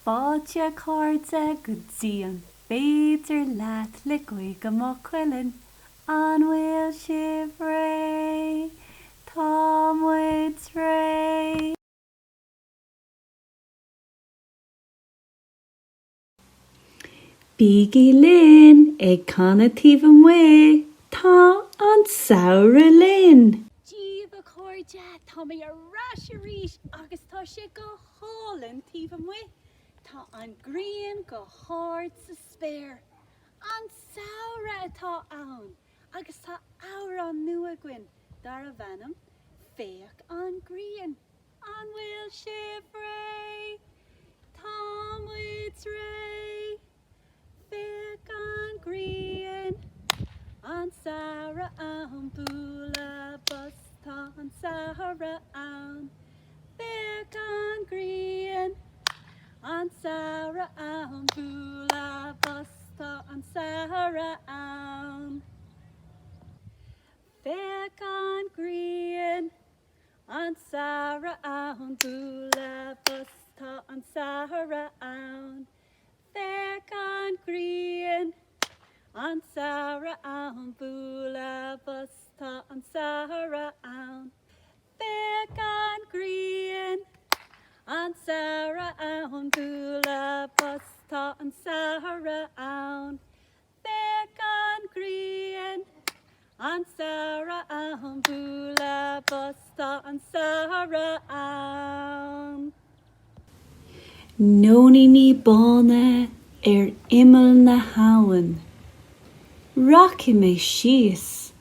fáilte chairde go dtí an Féidir Leat le Gaeilge Mhaigh Cuilinn an bhfuil sibh ré, tá muid ré. Bígí linn ag cánadh Mhaigh, tá an saoire linn. Díomh a chairde, tá mé a rás a rís agus tá sé go hálann Mhaigh. Tá an grian go háir sa spéir. An saoire atá ann, agus tá amhrán nua againn dar a bheanam féach an grian. An bhfuil sibh ré, tá muid ré. Féach an grian, an saoire ann, búla bus tá an saoire ann. Féach an grian, an saoire ann, búla bus tá an saoire ann. Féach an grian, an saoire ann, búla bus tá an saoire ann. Féach an grian, an saoire ann, búla bus tá an saoire ann. Féach an grian, an saoire ann, búla bus tá an saoire ann. Féach an grian, an saoire ann, búla bus tá an saoire ann. Nóí ní bána imil na hain. Raci mé síos,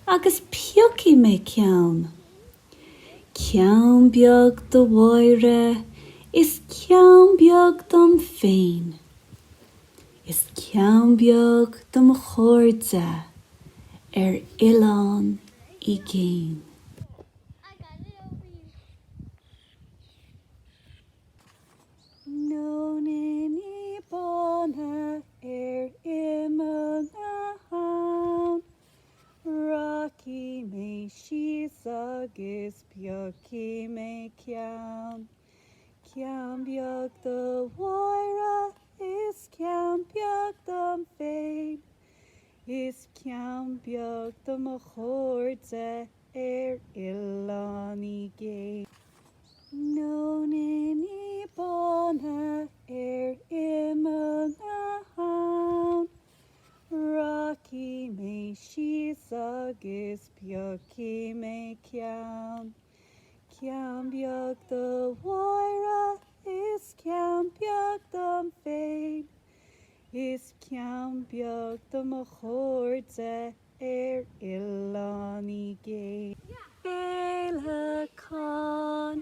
agus piocí mé ceann. Ceann beag do mháire, is ceann beag dom féin. Is ceann beag dom chairde, ealaín I géin. Nóí ní bána imil na hain. Raci mé síos agus piocí mé ceann. Ceann beag do mháire, is ceann beag dom féin. Is ceann beag dom chairde, ealaín I géin. Nóí ní bána imil na hain. Raci mé síos agus piocí mé ceann. Ceann beag do mháire, is ceann beag dom féin. Is ceann beag dom chairde, ealaín I géin. Féileacán,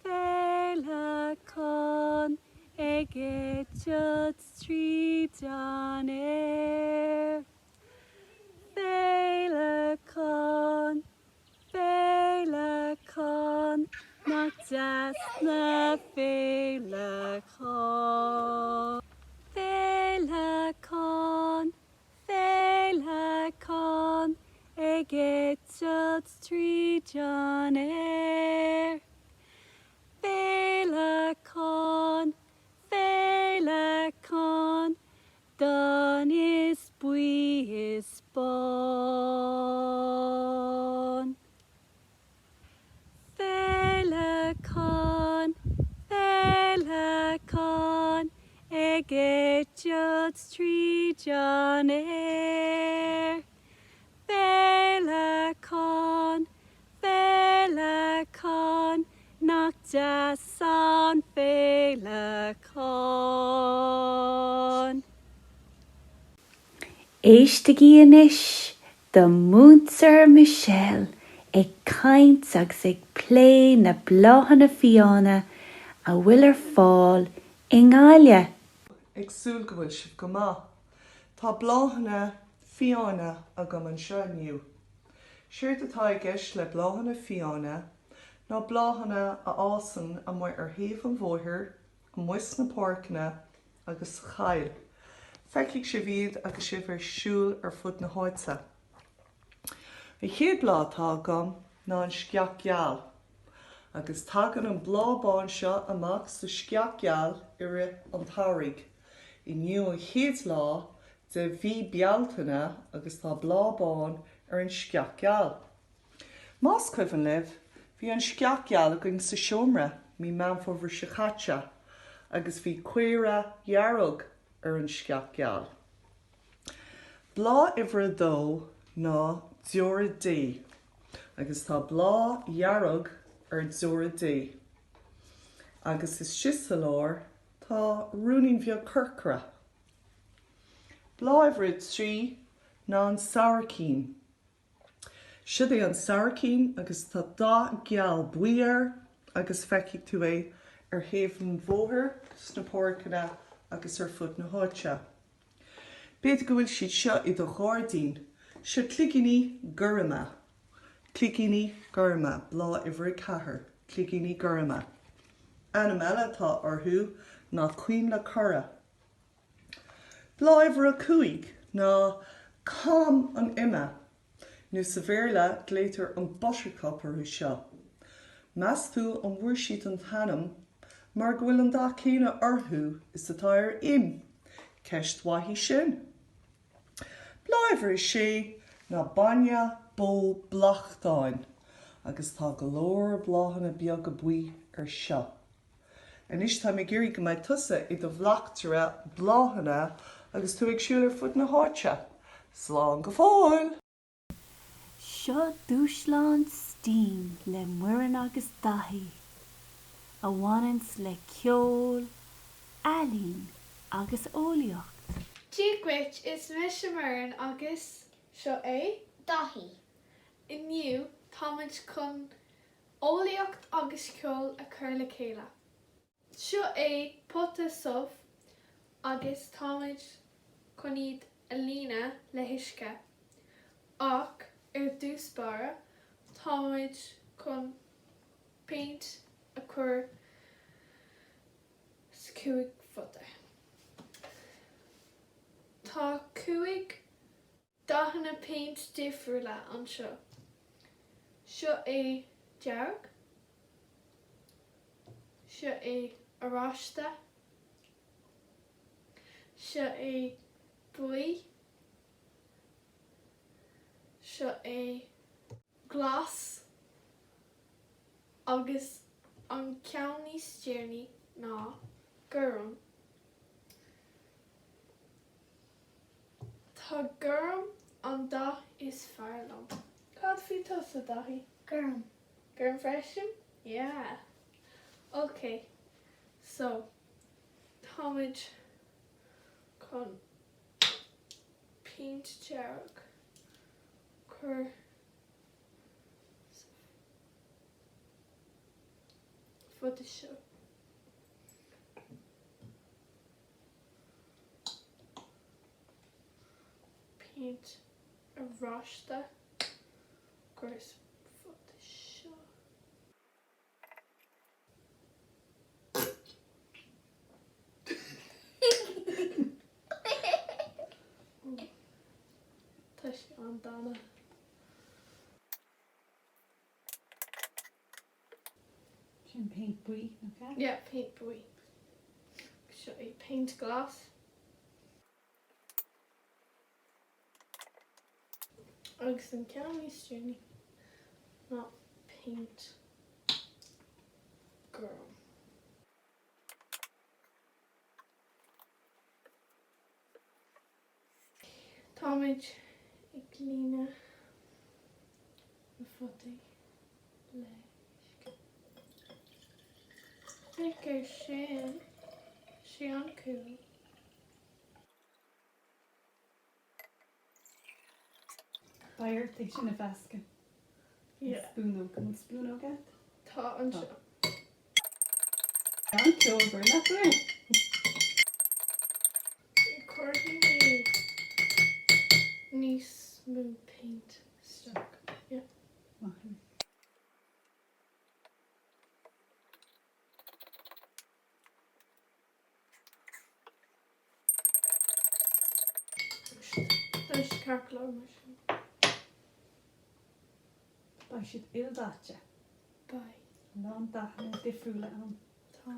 féileacán, ag éidead trídan Féileacán, féileacán, nach deasna féileacán. Féileacán, féileacán, ag éidead trídan Féileacán, féileacán, don is buí is bán. Féileacán, féileacán, ag éidead trídan Féileacán, féileacán, nach deasan féileacán. Éisteaigh inis do Múinteoir Michelle ag caint agus ag plé na bláthanna fiáine a bhfuil ar fáil I ngáile. Ag súil go bhfuil sibh go maith. Tá bláthanna fiáine agam an seo nniu. Siúrt atá ag gceist le bláthanna fiáine ná bláthanna a ásan a muir ar thaobh an bmhóthair, an muis na páirceanna agus chail. Feicigh sé bhíad agus sibh ar siúil ar fud na háite. I chéad blá atá agam ná an sceach geal. agus tagan an blábáin seo amach sa sceaceal ire an táraigh. I nniu an chéad lá de bhí bealtaine agus tá blábáin ar an sceaceal. Más cuimhin libh, bhí an sceaceal going sa siomra mí meanfómhar sa chaite, agus bhí cuireadh dhearg ar an sceaceal. Blá uimhre dó ná deora dé, agus tá blá dhearg ar deora dé. Agus is sios lár tá rúnaí bheo curcra. Blá uimhre trí ná an saorcín. Siad é an saorcín agus tá dá geal buíar agus feiceigh tú é ar thaobh mhóthair sna póirceanna agus ar fud na háite. B'fhéidir go bhfuil siad seo i do cháirdaoin, seo clicíní gurama. Clicíní gurama, blá uimhre chathair, clicíní gurama. Anam eile tá orthú ná cuin le cura. Blá uimhre cuaig ná cám an imime, nó sa bhéarla gléitar an bosircop orthu seo. Meas tú an bhuair siad an tanam, mar go bhfuil an dá céine orthú is atá ar im, ceist waithí sin. Blá uimhre sé ná bainne bó blachtáin, agus tá go leor bláthanna beag go buí ar seo. Inis tá mé géirí go mbeidh tusa i do bhleachtere bláthanna agus tú ag siúil ar fud na háite. Slán go fóill! Seo dúshlán stín le muireann agus daithí, a bhainans le ceol, ealaín agus eolaíocht. Díaghuiit is misisimarin agus seo é Daithí. inniu táid chun eolaíocht agus ceol a chur le chéile. Seo é potta sumh agus táid chun iad a líne le huisce. Ach ar dúspára táid chun paint a chur sa cúig fota. Tá cúig dahanna paint difriúla an seo. Seo é dearg, seo é aráiste, seo é buí, seo é glas, agus an ceann níos déarnaí ná gurm. Tá gurm an dá is fearlam. Cad fí tusa daithí? Gurm. Gurm freisin? Yeah. Okay. So, táid chun paint dearg chur fud is seo. Paint aráiste chur fud is seo. Tá sé an dána. Sin paint buí, okay? Yeah, paint buí. Seo é paint glas. Agus an ceann níos déarnaí ná paint gurm. Táid ag líne na fotaí leis. Ag ar sin sé an cúil. Bair té sin na bhesca. Yeah. Spúnó, go an spúnó get? Tá an seo. An ceol gur le fuir. Accordingly, níos mú paint stuck. Yeah. There's Clár mar sin. Ba siad ildáte. Bye. Lán dahna difriúla an. Tá.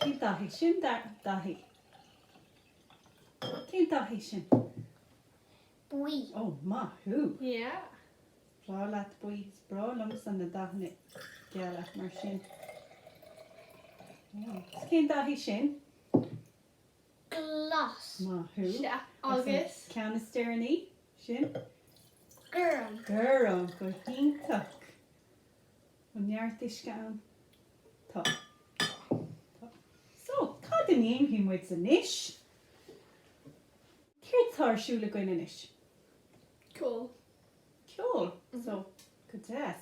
Cén dahí sin dahí. Cén dahí sin? Bui. Oh, maithú. Yeah. Brá leat buí brálum san na dahna geala mar sin. Cén dahí sin? Glas. Maithú. Yeah. Agus. Canisteirní sin? Girl. Gurram go híntaach. An neartiste an. Tá. So, cad in éimhí muid san isis? Céir társúla goin in isis? Cool. Ceol. So, go des.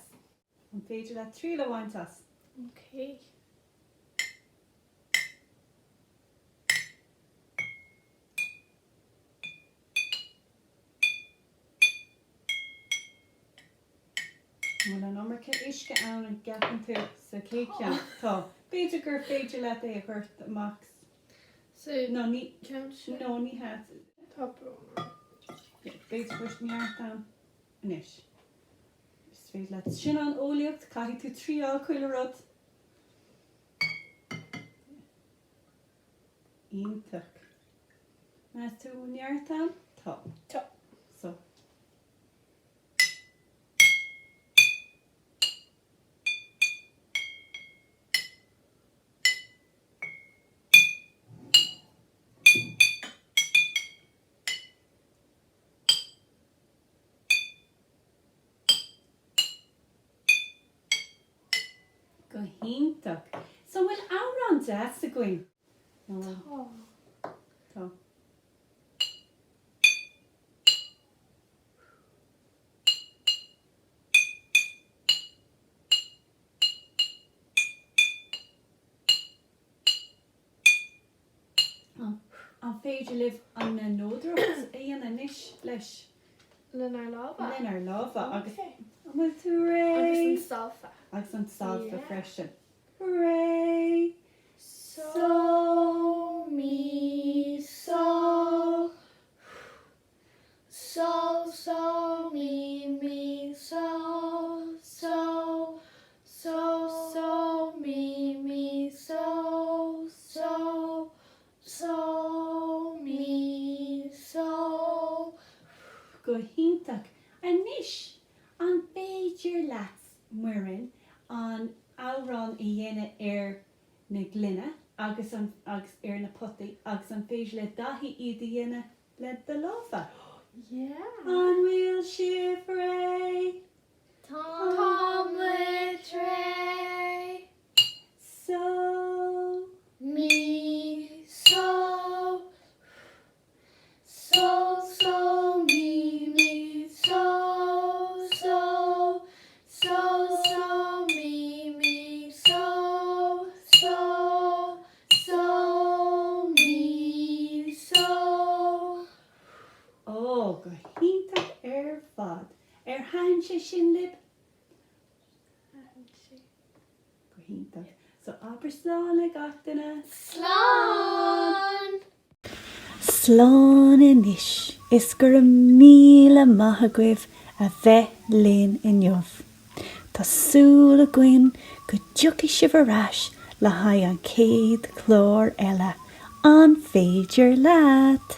An féidir le tríle bhaintas. Okay. Well, an amarcha isce an an gapan tú sa cécean. Tá. Féidir gur féidir le é a chuirt amach. So, No, ní count shit. no, ní het. Top row. Féidir chuirt neart an in isis. Is féidir le sin an eolaíocht caithfí tú tríá chuile rud. Ítach. Mas tú neart an? Tá. Tá. So. Go híntaach. So bhfuil áran deas a goin? Oh. Tá. An féidir libh an na nódrocht a dhéana inis leis Lunar lava. lenar láfa agus Okay. bhfuil tú Agus ré an salsa. agus an salfa Yeah. freisin. Hooray! So, mi, so. So, mi, so. So, mi, so, mi, so. Go híntaach anis an Féidir Leat muireann an áran I dhéine na glunne agus na potaí agus an féidir le dahí iad I dhéine le de láfa. Yeah. An bhfuil sibh ré Tom with Ray. so Me, so. Me, so. Me, me, so. ó go híntaach fad hain sé sin lib go híntaach. So aber sláán le gatainna. Slán. Slán inis is gur 1,000 maith agaibh a bheith linn inniuh. Tásúla goin go dtiocfaidh sibh arás le haigh an céad chlár eile an Féidir Leat.